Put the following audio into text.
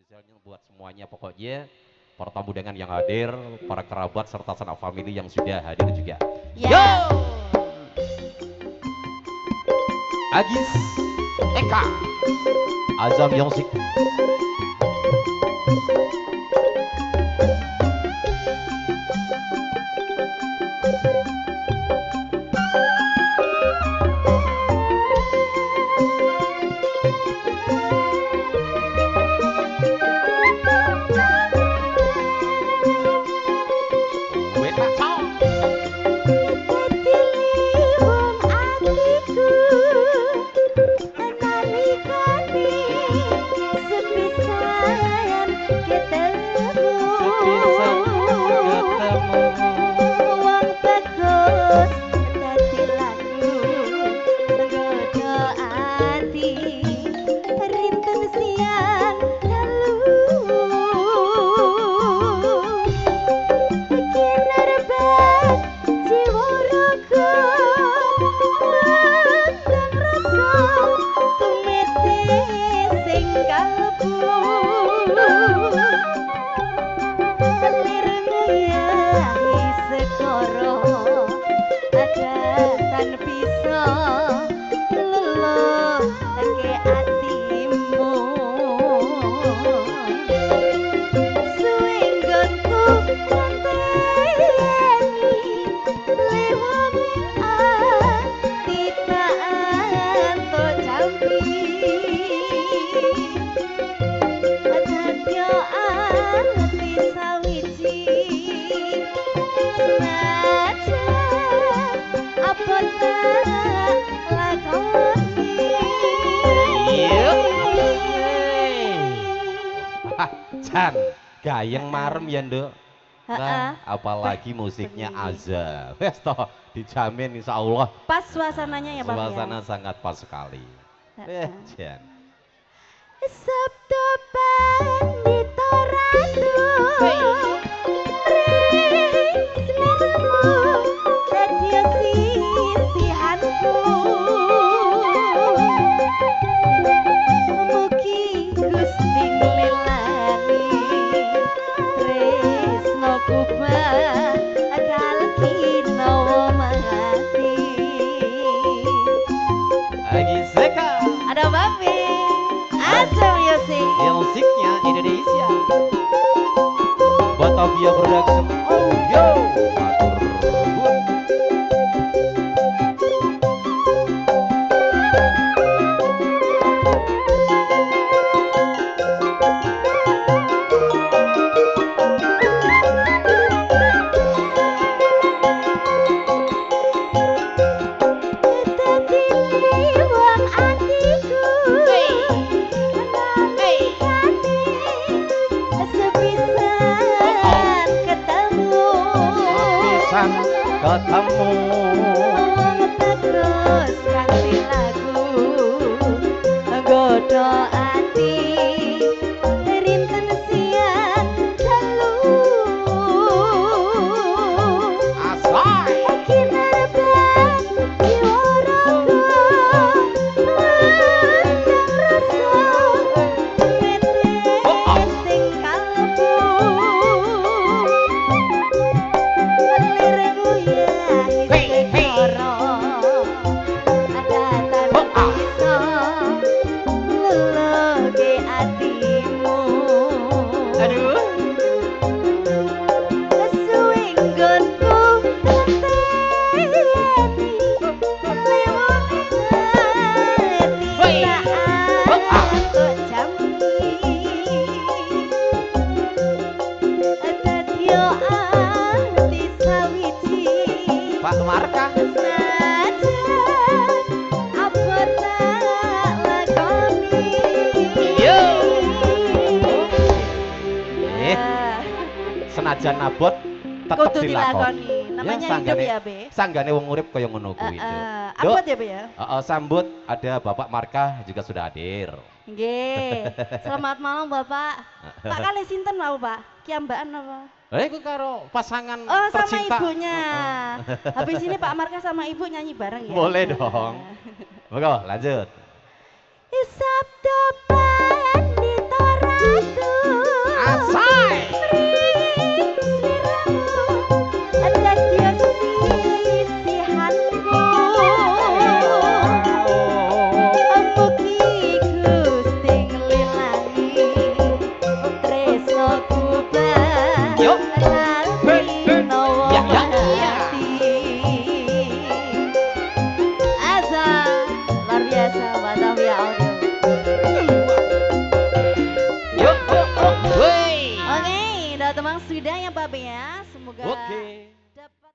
spesialnya buat semuanya pokoknya para tamu dengan yang hadir, para kerabat serta sanak family yang sudah hadir juga. Yo! Ya. Agis Eka Azam Yonsik. Weta Chow. Sepisan ketemu. Jan, gayeng marem ya nduk. Nah, apalagi musiknya Azam. Wes toh dijamin insya Allah. Pas suasananya ya Bang ya. Suasana sangat pas sekali. Jan. Sabtu pandito ratu ring seliramu dadi sisihanku mugi Gusti nglelani tresnoku bakal kinawa mati. Lagi Zeka. Ada Babe Azam Music. Musiknya Indonesia. Batavia Production. Oh yo, matur nuwun. Ketemu terus kanthi lagu nggodho ati rinten siang dalu asai kinarban jiwaraku mandang rasa mete sing kalbu Pak Marka. Yo. Senajan abot tetep Kudu dilakoni. dilakoni. Namanya hidup ya, Be. Sanggane wong urip kaya ngono kuwi itu. Abot ya, Be ya? Sambut ada Bapak Marka juga sudah hadir. Nggih. Selamat malam, Bapak. Pak kali sinten mau, Pak? Kiambaan apa? Iku karo pasangan Oh, sama tercinta. ibunya. Habis ini Pak Marka sama Ibu nyanyi bareng ya? Boleh dong. Monggo lanjut. Sabdo pandito ratu Yuk. Lalino Ya, ya. hati. Aza luar biasa Batavia Audio. Yuk. Woi. Oke, udah temang sudah ya Pak ya. Semoga Oke. dapat